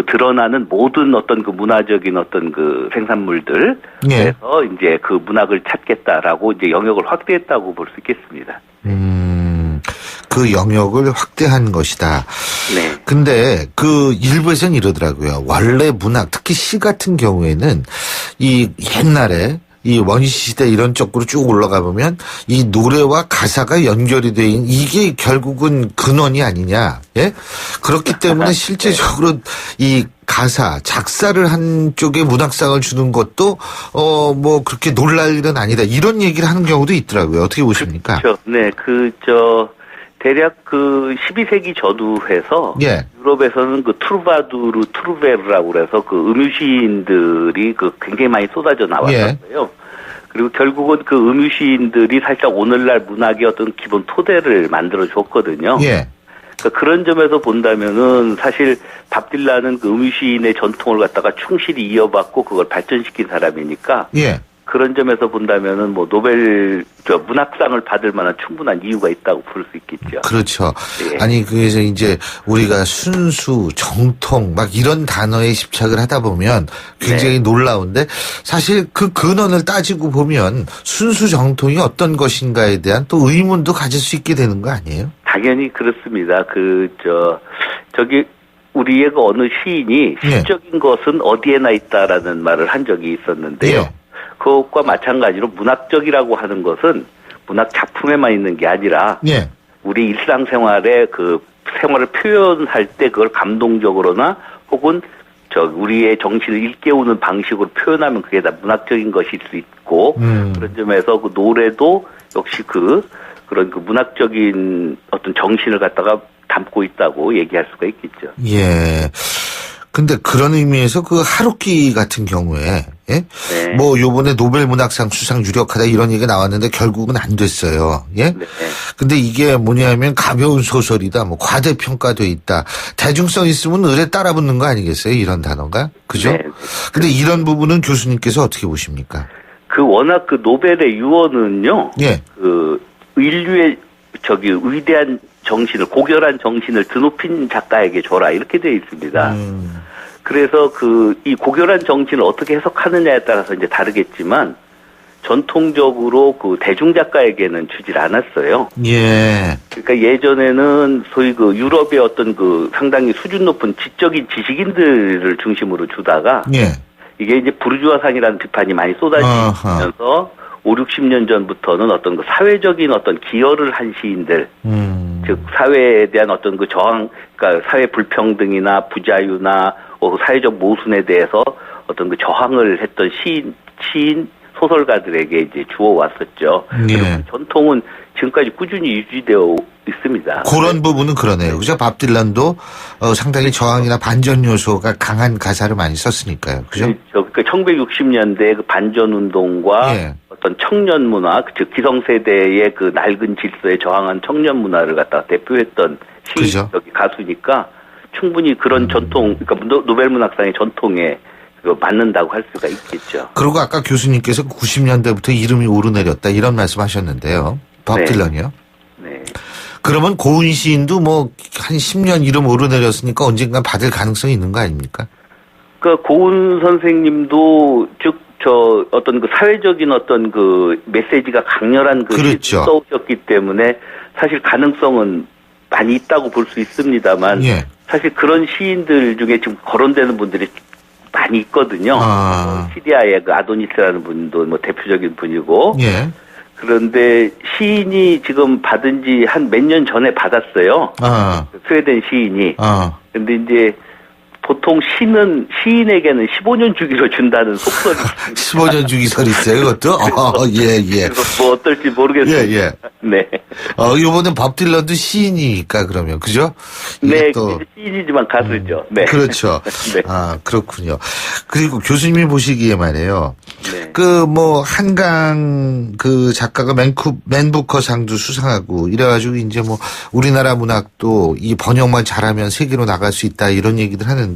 S24: 드러나는 모든 어떤 그 문화적인 어떤 그 생산물들에서 이제 그 문학을 찾겠다라고 이제 영역을 확대했다고 볼 수 있겠습니다.
S2: 그 영역을 확대한 것이다.
S24: 네.
S2: 근데 그 일부에서는 이러더라고요. 원래 문학, 특히 시 같은 경우에는 이 옛날에 이 원시시대 이런 쪽으로 쭉 올라가 보면 이 노래와 가사가 연결이 돼 있는 이게 결국은 근원이 아니냐. 예? 그렇기 때문에 실제적으로 이 가사, 작사를 한 쪽에 문학상을 주는 것도 그렇게 놀랄 일은 아니다. 이런 얘기를 하는 경우도 있더라고요. 어떻게 보십니까?
S24: 그렇죠. 네. 대략 12세기 전후해서 유럽에서는 그 트루베르라고 그래서 그 음유시인들이 굉장히 많이 쏟아져 나왔었어요. 그리고 결국은 그 음유시인들이 살짝 오늘날 문학의 어떤 기본 토대를 만들어 줬거든요. 그러니까 그런 점에서 본다면은 사실 밥 딜런은 그 음유시인의 전통을 갖다가 충실히 이어받고 그걸 발전시킨 사람이니까 그런 점에서 본다면은 노벨 문학상을 받을 만한 충분한 이유가 있다고 볼 수 있겠죠.
S2: 그렇죠. 아니 그래서 이제 우리가 순수, 정통 막 이런 단어에 집착을 하다 보면 굉장히 놀라운데 사실 그 근원을 따지고 보면 순수, 정통이 어떤 것인가에 대한 또 의문도 가질 수 있게 되는 거 아니에요?
S24: 당연히 그렇습니다. 우리의 그 어느 시인이 시적인 것은 어디에나 있다라는 말을 한 적이 있었는데요. 그것과 마찬가지로 문학적이라고 하는 것은 문학 작품에만 있는 게 아니라 우리 일상생활의 그 생활을 표현할 때 그걸 감동적으로나 혹은 우리의 정신을 일깨우는 방식으로 표현하면 그게 다 문학적인 것일 수 있고, 그런 점에서 그 노래도 역시 그런 그 문학적인 어떤 정신을 갖다가 담고 있다고 얘기할 수가 있겠죠.
S2: 예. 근데 그런 의미에서 그 하루키 같은 경우에, 예?
S24: 네.
S2: 뭐 요번에 노벨 문학상 수상 유력하다 이런 얘기가 나왔는데 결국은 안 됐어요. 예?
S24: 네.
S2: 근데 이게 뭐냐면 가벼운 소설이다, 뭐 과대평가돼 있다. 대중성 있으면 을에 따라붙는 거 아니겠어요? 이런 단어가. 그죠?
S24: 네.
S2: 근데 이런 부분은 교수님께서 어떻게 보십니까?
S24: 그 워낙 그 노벨의 유언은요.
S2: 예.
S24: 그 인류의 위대한 정신을, 고결한 정신을 드높인 작가에게 줘라, 이렇게 되어 있습니다. 그래서 이 고결한 정신을 어떻게 해석하느냐에 따라서 이제 다르겠지만, 전통적으로 그 대중작가에게는 주질 않았어요.
S2: 예.
S24: 그러니까 예전에는 소위 그 유럽의 어떤 그 상당히 수준 높은 지적인 지식인들을 중심으로 주다가,
S2: 예.
S24: 이게 이제 부르주아상이라는 비판이 많이 쏟아지면서 5, 60년 전부터는 어떤 그 사회적인 어떤 기여를 한 시인들, 즉 사회에 대한 어떤 그 저항, 그러니까 사회 불평등이나 부자유나 사회적 모순에 대해서 어떤 그 저항을 했던 시인 소설가들에게 이제 주어 왔었죠.
S2: 예.
S24: 그리고 전통은 지금까지 꾸준히 유지되어 있습니다.
S2: 그런 부분은 그러네요. 그죠? 밥 딜런도 상당히 저항이나 반전 요소가 강한 가사를 많이 썼으니까요. 그죠?
S24: 그러니까 1960년대 그 반전 운동과 어떤 청년 문화, 즉 기성세대의 그 낡은 질서에 저항한 청년 문화를 갖다가 대표했던 가수니까 충분히 그런 전통, 그러니까 노벨 문학상의 전통에 맞는다고 할 수가 있겠죠.
S2: 그리고 아까 교수님께서 90년대부터 이름이 오르내렸다 이런 말씀하셨는데요. 밥 딜런이요?
S24: 네.
S2: 그러면 고은 시인도 뭐 한 10년 이름 오르내렸으니까 언젠간 받을 가능성이 있는 거 아닙니까?
S24: 그 고은 선생님도 즉 어떤 그 사회적인 어떤 그 메시지가 강렬한 글을 써오셨기 때문에 사실 가능성은 많이 있다고 볼 수 있습니다만 사실 그런 시인들 중에 지금 거론되는 분들이 많이 있거든요. 시리아의 그 아도니스라는 분도 뭐 대표적인 분이고. 그런데 시인이 지금 받은 지 한 몇 년 전에 받았어요. 스웨덴 시인이. 근데 이제 보통 시인에게는 15년 주기로 준다는 속설이
S2: 15년 주기설이 있어요, 그것도? 예.
S24: 그래서 뭐 어떨지 모르겠어요.
S2: 예.
S24: 네.
S2: 요번엔 밥 딜런도 시인이니까 그러면, 그죠?
S24: 네, 또 시인이지만 가수죠. 네.
S2: 그렇죠.
S24: 네.
S2: 그렇군요. 그리고 교수님이 보시기에 말이에요.
S24: 네.
S2: 한강 작가가 맨부커상도 수상하고 이래가지고 이제 뭐 우리나라 문학도 이 번역만 잘하면 세계로 나갈 수 있다 이런 얘기들 하는데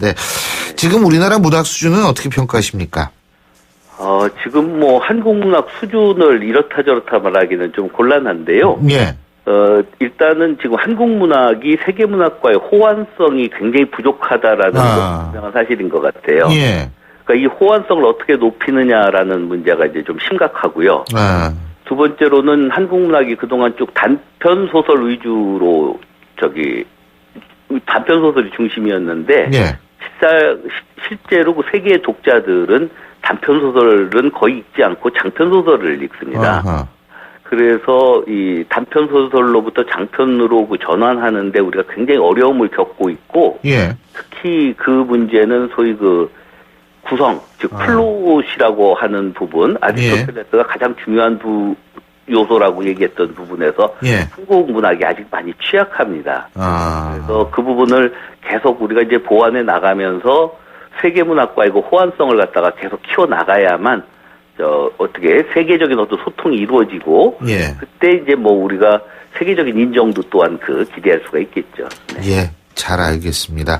S2: 지금 우리나라 문학 수준은 어떻게 평가하십니까?
S24: 지금 뭐 한국 문학 수준을 이렇다 저렇다 말하기는 좀 곤란한데요.
S2: 예.
S24: 일단은 지금 한국 문학이 세계 문학과의 호환성이 굉장히 부족하다라는 건 분명한 사실인 것 같아요.
S2: 예.
S24: 그러니까 이 호환성을 어떻게 높이느냐라는 문제가 이제 좀 심각하고요. 두 번째로는 한국 문학이 그동안 쭉 단편 소설 위주로 단편 소설이 중심이었는데 실제로 그 세계의 독자들은 단편 소설은 거의 읽지 않고 장편 소설을 읽습니다. 그래서 이 단편 소설로부터 장편으로 전환하는데 우리가 굉장히 어려움을 겪고 있고 특히 그 문제는 소위 그 구성, 즉 플롯이라고 하는 부분, 아리스토텔레스가 가장 중요한 요소라고 얘기했던 부분에서 한국 문학이 아직 많이 취약합니다. 그래서 그 부분을 계속 우리가 이제 보완해 나가면서 세계 문학과의 그 호환성을 갖다가 계속 키워 나가야만 어떻게 세계적인 어떤 소통이 이루어지고 그때 이제 뭐 우리가 세계적인 인정도 또한 기대할 수가 있겠죠. 네.
S2: 예, 잘 알겠습니다.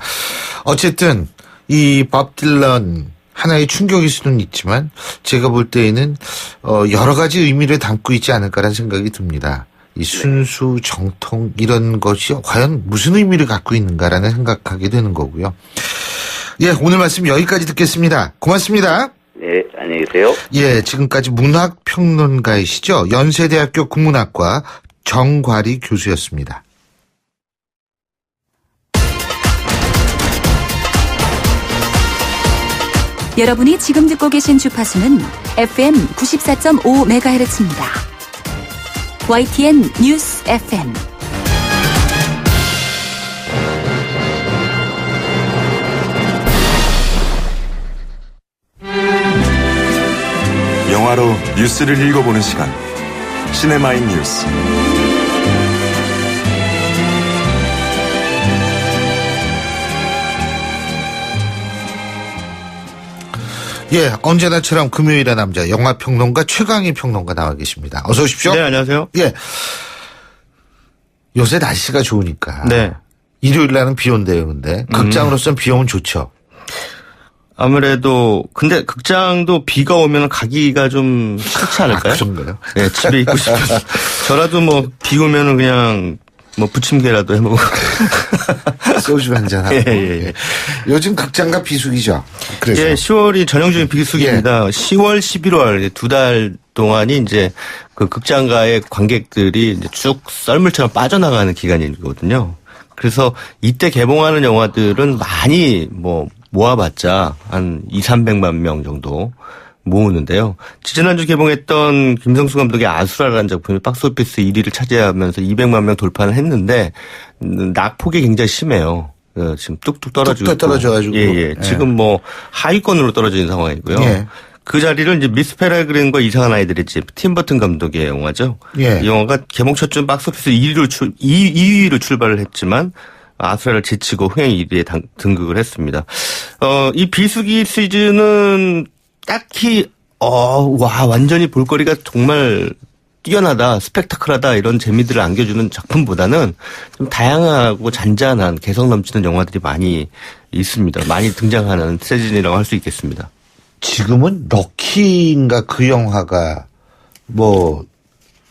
S2: 어쨌든 이 밥 딜런 하나의 충격일 수는 있지만 제가 볼 때에는 여러 가지 의미를 담고 있지 않을까라는 생각이 듭니다. 이 순수, 정통 이런 것이 과연 무슨 의미를 갖고 있는가라는 생각하게 되는 거고요. 예, 오늘 말씀 여기까지 듣겠습니다. 고맙습니다.
S24: 네, 안녕히 계세요.
S2: 예, 지금까지 문학평론가이시죠. 연세대학교 국문학과 정과리 교수였습니다.
S1: 여러분이 지금 듣고 계신 주파수는 FM 94.5MHz입니다. YTN 뉴스 FM.
S14: 영화로 뉴스를 읽어보는 시간. 시네마인 뉴스.
S2: 예, 언제나처럼 금요일의 남자 영화평론가 최강희 평론가 나와 계십니다. 어서 오십시오.
S5: 네, 안녕하세요.
S2: 예. 요새 날씨가 좋으니까.
S5: 네.
S2: 일요일 날은 비 온대요, 근데. 극장으로서는 비 오면 좋죠.
S5: 아무래도 근데 극장도 비가 오면 가기가 좀 싫지 않을까요?
S2: 그런가요?
S5: 네, 집에 있고 싶어서. 저라도 뭐 비 오면은 그냥 뭐 부침개라도 해 먹고
S2: 소주 한잔 하고.
S5: 예.
S2: 요즘 극장가 비수기죠. 그래서.
S5: 예, 10월이 전형적인 비수기입니다. 10월, 11월 두 달 동안이 이제 그 극장가의 관객들이 이제 쭉 썰물처럼 빠져나가는 기간이거든요. 그래서 이때 개봉하는 영화들은 많이 모아봤자 한 200~300만 명 정도 모으는데요. 지난주 개봉했던 김성수 감독의 아수라라는 작품이 박스오피스 1위를 차지하면서 200만 명 돌파를 했는데 낙폭이 굉장히 심해요. 지금 뚝뚝 떨어지고
S2: 떨어져가지고.
S5: 예. 지금 하위권으로 떨어진 상황이고요.
S2: 예.
S5: 그 자리를 이제 미스 페레그린과 이상한 아이들의 집, 팀 버튼 감독의 영화죠.
S2: 예.
S5: 이 영화가 개봉 첫 주 박스오피스 2위로 출발을 했지만 아수라를 제치고 흥행 1위에 등극을 했습니다. 이 비수기 시즌은 딱히 완전히 볼거리가 정말 뛰어나다, 스펙타클하다 이런 재미들을 안겨주는 작품보다는 좀 다양하고 잔잔한 개성 넘치는 영화들이 많이 있습니다. 많이 등장하는 시즌이라고 할 수 있겠습니다.
S2: 지금은 럭키인가 그 영화가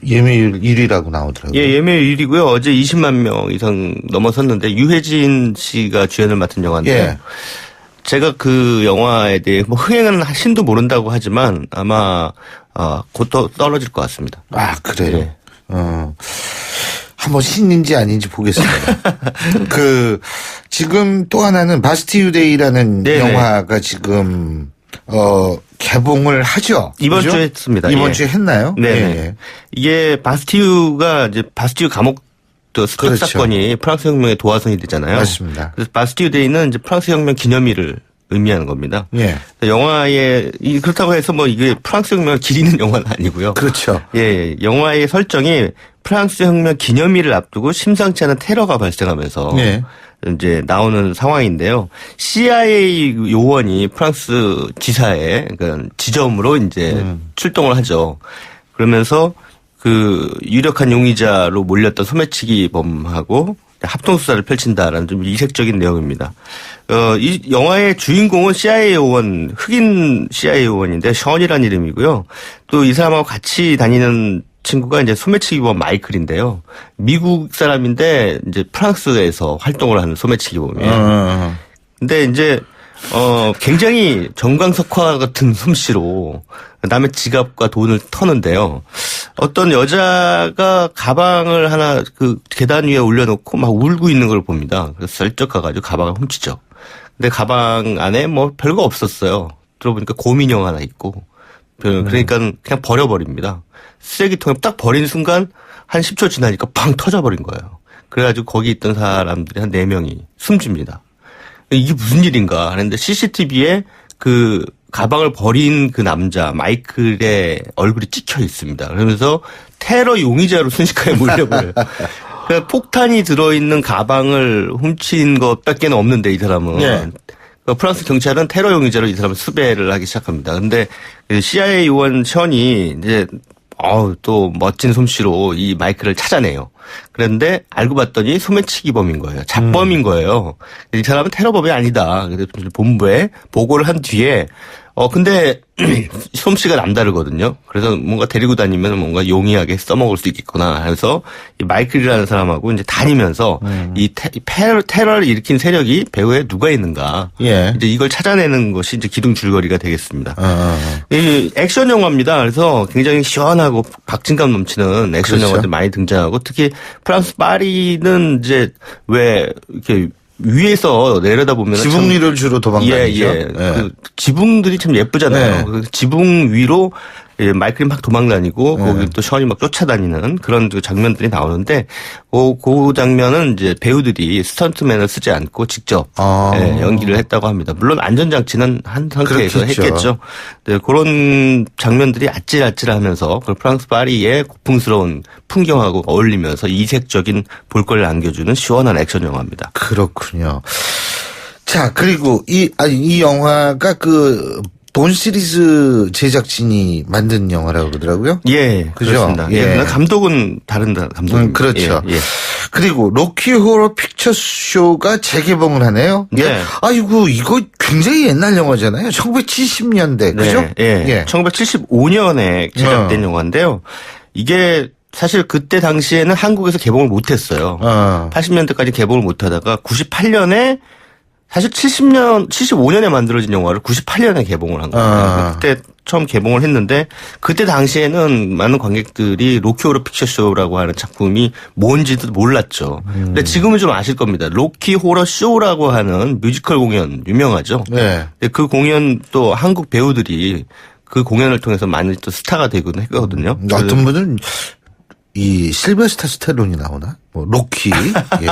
S2: 예매율 1위라고 나오더라고요.
S5: 예, 예매율 1위고요. 어제 20만 명 이상 넘어섰는데 유해진 씨가 주연을 맡은 영화인데요.
S2: 예.
S5: 제가 그 영화에 대해 흥행은 신도 모른다고 하지만 아마 곧 떨어질 것 같습니다.
S2: 아, 그래요?
S5: 네.
S2: 한번 신인지 아닌지 보겠습니다. 지금 또 하나는 바스티유 데이라는 영화가 지금 개봉을 하죠.
S5: 이번
S2: 그죠?
S5: 주에 했습니다.
S2: 이번 주에 했나요?
S5: 네.
S2: 예.
S5: 이게 바스티유가 이제 바스티유 감옥 습격
S2: 그렇죠.
S5: 사건이 프랑스 혁명의 도화선이 되잖아요.
S2: 맞습니다.
S5: 그래서 바스티유 데이는 이제 프랑스 혁명 기념일을 의미하는 겁니다.
S2: 예.
S5: 영화에 그렇다고 해서 이게 프랑스 혁명을 기리는 영화는 아니고요.
S2: 그렇죠.
S5: 예, 영화의 설정이 프랑스 혁명 기념일을 앞두고 심상치 않은 테러가 발생하면서
S2: 예.
S5: 이제 나오는 상황인데요. CIA 요원이 프랑스 지사의 지점으로 이제 출동을 하죠. 그러면서 그 유력한 용의자로 몰렸던 소매치기 범하고 합동 수사를 펼친다라는 좀 이색적인 내용입니다. 이 영화의 주인공은 CIA 요원, 흑인 CIA 요원인데 션이라는 이름이고요. 또 이 사람하고 같이 다니는 친구가 이제 소매치기범 마이클인데요. 미국 사람인데 이제 프랑스에서 활동을 하는 소매치기범이에요. 근데 이제 굉장히 정광석화 같은 솜씨로 남의 지갑과 돈을 터는데요. 어떤 여자가 가방을 하나 그 계단 위에 올려놓고 막 울고 있는 걸 봅니다. 그래서 슬쩍 가가지고 가방을 훔치죠. 근데 가방 안에 별거 없었어요. 들어보니까 곰인형 하나 있고. 그러니까 그냥 버려버립니다. 쓰레기통에 딱 버린 순간 한 10초 지나니까 팡 터져버린 거예요. 그래가지고 거기 있던 사람들이 한 4명이 숨집니다. 이게 무슨 일인가 하는데 CCTV에 그 가방을 버린 그 남자 마이클의 얼굴이 찍혀 있습니다. 그러면서 테러 용의자로 순식간에 몰려버려요. 그러니까 폭탄이 들어있는 가방을 훔친 것밖에 없는데 이 사람은. 네. 프랑스 경찰은 테러 용의자로 이 사람을 수배를 하기 시작합니다. 근데 CIA 요원 션이 이제 또 멋진 솜씨로 이 마이클을 찾아내요. 그런데 알고 봤더니 소매치기범인 거예요. 잡범인 거예요. 이 사람은 테러범이 아니다. 그래서 본부에 보고를 한 뒤에 근데 솜씨가 남다르거든요. 그래서 뭔가 데리고 다니면 뭔가 용이하게 써먹을 수 있겠구나. 해서 이 마이클이라는 사람하고 이제 다니면서 이 테러를 일으킨 세력이 배후에 누가 있는가.
S2: 예.
S5: 이제 이걸 찾아내는 것이 이제 기둥 줄거리가 되겠습니다. 이 액션 영화입니다. 그래서 굉장히 시원하고 박진감 넘치는 액션
S2: 그렇죠.
S5: 영화들 많이 등장하고 특히 프랑스 파리는 이제 왜 이렇게 위에서 내려다보면
S2: 지붕 위를 주로 도망다니죠.
S5: 예. 그 지붕들이 참 예쁘잖아요.
S2: 네.
S5: 그 지붕 위로 마이클이 막 도망다니고 거기 또 션이 막 쫓아다니는 그런 그 장면들이 나오는데 그 장면은 이제 배우들이 스턴트맨을 쓰지 않고 직접 연기를 했다고 합니다. 물론 안전장치는 한 상태에서
S2: 그렇겠죠.
S5: 했겠죠. 네, 그런 장면들이 아찔아찔하면서 그 프랑스 파리의 고풍스러운 풍경하고 어울리면서 이색적인 볼거리를 안겨주는 시원한 액션 영화입니다.
S2: 그렇군요. 자, 그리고 이 영화가 본 시리즈 제작진이 만든 영화라고 그러더라고요.
S5: 예,
S2: 그죠?
S5: 그렇습니다. 예. 감독은 다른 감독입니다.
S2: 그렇죠.
S5: 예.
S2: 그리고 로키 호러 픽처쇼가 재개봉을 하네요.
S5: 예.
S2: 아이고, 이거 굉장히 옛날 영화잖아요. 1970년대. 그죠?
S5: 예. 1975년에 제작된 영화인데요. 이게 사실 그때 당시에는 한국에서 개봉을 못했어요. 80년대까지 개봉을 못하다가 98년에 사실 75년에 만들어진 영화를 98년에 개봉을 한 거예요. 그때 처음 개봉을 했는데 그때 당시에는 많은 관객들이 로키 호러 픽처쇼라고 하는 작품이 뭔지도 몰랐죠. 근데 지금은 좀 아실 겁니다. 로키 호러 쇼라고 하는 뮤지컬 공연 유명하죠.
S2: 네.
S5: 근데 그 공연 또 한국 배우들이 그 공연을 통해서 많이 또 스타가 되곤 했거든요.
S2: 어떤 분은 이 실베스타 스텔론이 나오나? 로키. 예.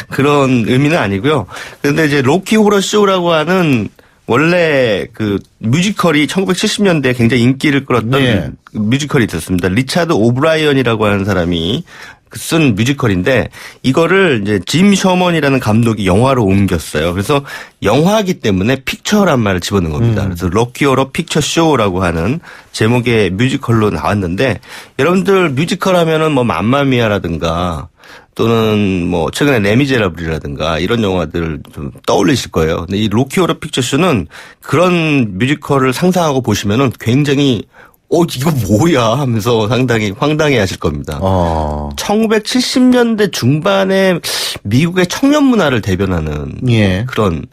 S5: 그런 의미는 아니고요. 그런데 이제 로키 호러 쇼라고 하는 원래 그 뮤지컬이 1970년대에 굉장히 인기를 끌었던 뮤지컬이 있었습니다. 리차드 오브라이언이라고 하는 사람이 쓴 뮤지컬인데 이거를 이제 짐 셔먼이라는 감독이 영화로 옮겼어요. 그래서 영화이기 때문에 픽처란 말을 집어넣은 겁니다. 그래서 로키 호러 픽처 쇼라고 하는 제목의 뮤지컬로 나왔는데 여러분들 뮤지컬 하면은 뭐 맘마미아라든가 또는 뭐 최근에 레미제라블이라든가 이런 영화들을 좀 떠올리실 거예요. 근데 이 로키 호러 픽처 쇼는 그런 뮤지컬을 상상하고 보시면은 굉장히 이거 뭐야 하면서 상당히 황당해 하실 겁니다. 1970년대 중반에 미국의 청년 문화를 대변하는 그런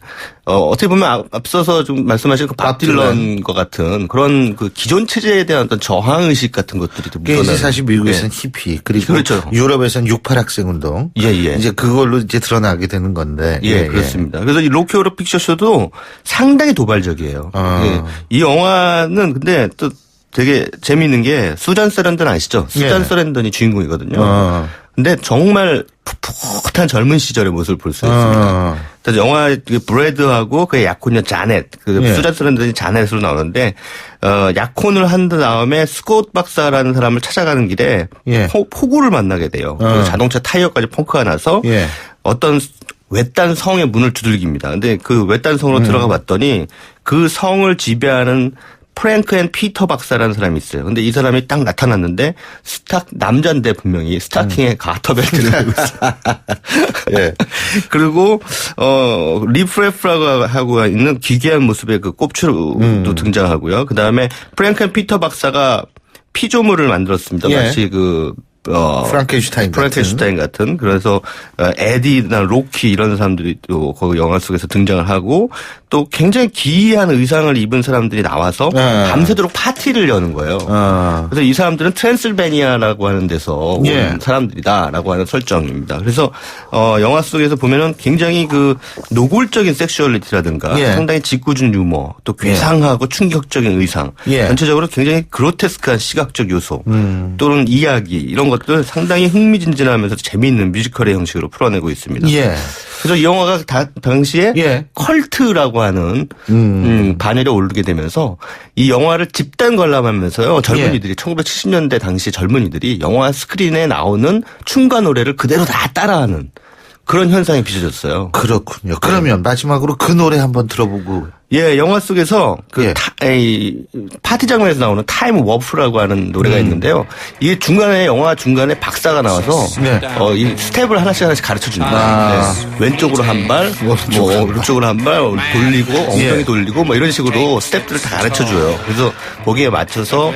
S5: 어떻게 보면 앞서서 좀 말씀하신 그 밥 딜런과 같은 그런 그 기존 체제에 대한 어떤 저항 의식 같은 것들이 좀 묻어나는.
S2: 사실 미국에서는 히피 그리고
S5: 그렇죠.
S2: 유럽에서는 68학생 운동. 이제 그걸로 이제 드러나게 되는 건데.
S5: 그렇습니다. 그래서 이 로키 호러 픽처쇼도 상당히 도발적이에요. 이 영화는 근데 또 되게 재미있는 게 수잔 서랜던 아시죠? 수잔 서랜던이 주인공이거든요. 근데 정말 풋풋한 젊은 시절의 모습을 볼 수 있습니다. 그래서 영화 브래드하고 그의 약혼녀 자넷, 수잔 서랜던이 자넷으로 나오는데 약혼을 한 다음에 스콧 박사라는 사람을 찾아가는 길에 폭우를 만나게 돼요. 그래서 자동차 타이어까지 펑크가 나서 어떤 외딴 성의 문을 두들깁니다. 근데 그 외딴 성으로 들어가 봤더니 그 성을 지배하는 프랭크 앤 피터 박사라는 사람이 있어요. 근데 이 사람이 딱 나타났는데 남자인데 분명히 스타킹에 가터벨트를 하고 있어요. 그리고 리프레프라고 하고 있는 기괴한 모습의 그 꼽추도 등장하고요. 그다음에 프랭크 앤 피터 박사가 피조물을 만들었습니다. 마치 프랑켄슈타인 같은. 그래서 에디나 로키 이런 사람들이 또 거기 영화 속에서 등장을 하고 또 굉장히 기이한 의상을 입은 사람들이 나와서 밤새도록 파티를 여는 거예요. 그래서 이 사람들은 트랜실베니아라고 하는 데서 온 사람들이다라고 하는 설정입니다. 그래서 영화 속에서 보면은 굉장히 그 노골적인 섹슈얼리티라든가 상당히 짓궂은 유머 또 괴상하고 충격적인 의상 전체적으로 굉장히 그로테스크한 시각적 요소 또는 이야기 이런 것들 상당히 흥미진진하면서 재미있는 뮤지컬의 형식으로 풀어내고 있습니다. 그래서 이 영화가 당시에 컬트라고 하는 반열에 오르게 되면서 이 영화를 집단 관람하면서요. 젊은이들이 1970년대 당시 젊은이들이 영화 스크린에 나오는 춤과 노래를 그대로 다 따라하는 그런 현상이 빚어졌어요.
S2: 그렇군요. 그러면 마지막으로 그 노래 한번 들어보고.
S5: 영화 속에서 파티 장면에서 나오는 타임 워프라고 하는 노래가 있는데요. 이게 영화 중간에 박사가 나와서 이 스텝을 하나씩 가르쳐 줍니다. 왼쪽으로 한 발, 오른쪽으로 한 발 돌리고 엉덩이 돌리고 뭐 이런 식으로 스텝들을 다 가르쳐 줘요. 그래서 거기에 맞춰서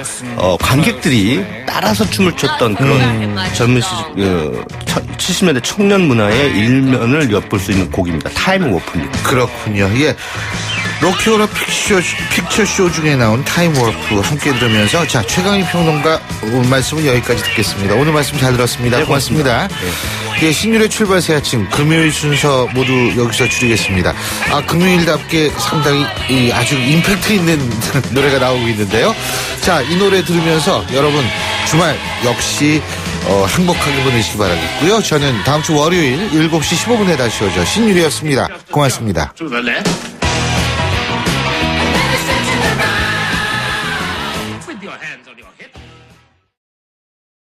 S5: 관객들이 따라서 춤을 췄던 그런 젊은 70년대 청년 문화의 일면을 엿볼 수 있는 곡입니다. 타임 워프입니다.
S2: 그렇군요. 로키 호러 픽처쇼 중에 나온 타임 워프 함께 들으면서 최강희 평론가 오늘 말씀은 여기까지 듣겠습니다. 오늘 말씀 잘 들었습니다. 고맙습니다. 신율의 출발 새 아침 금요일 순서 모두 여기서 줄이겠습니다. 금요일답게 상당히 아주 임팩트 있는 노래가 나오고 있는데요. 자, 이 노래 들으면서 여러분 주말 역시 행복하게 보내시기 바라겠고요. 저는 다음 주 월요일 7시 15분에 다시 오죠. 신유리였습니다. 고맙습니다.
S6: With your hands on your hips.